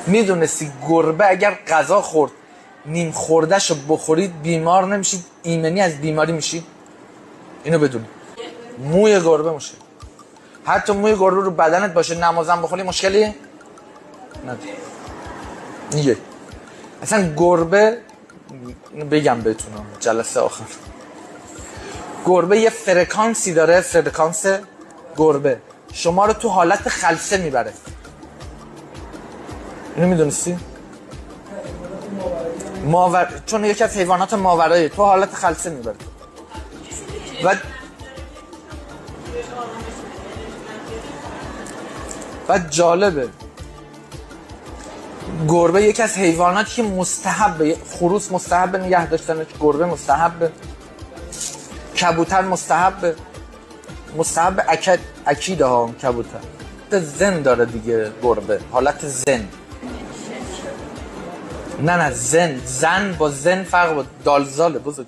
میدونستی گربه اگر غذا خورد نیم خوردهشو بخورید بیمار نمیشید، ایمنی از بیماری میشید؟ اینو بدونی. موی گربه میشه. حتی موی گربه رو بدنت باشه نمازم بخوری مشکلی نداره. دیگه اصلا گربه، بگم بهتون جلسه آخر، گربه یه فرکانسی داره، فرکانس گربه شما رو تو حالت خلسه میبره. اینو میدونستی؟ چون یکی از حیوانات ماورایی تو حالت خلسه میبره. و جالبه گربه یکی از حیواناتی که مستحبه، خروس مستحبه نگه داشتنش، گربه مستحبه، کبوتر مستحبه اکیده ها. کبوتر زن داره دیگه، گربه حالت زن. نه زن با زن فرق با دالزاله بزرگ.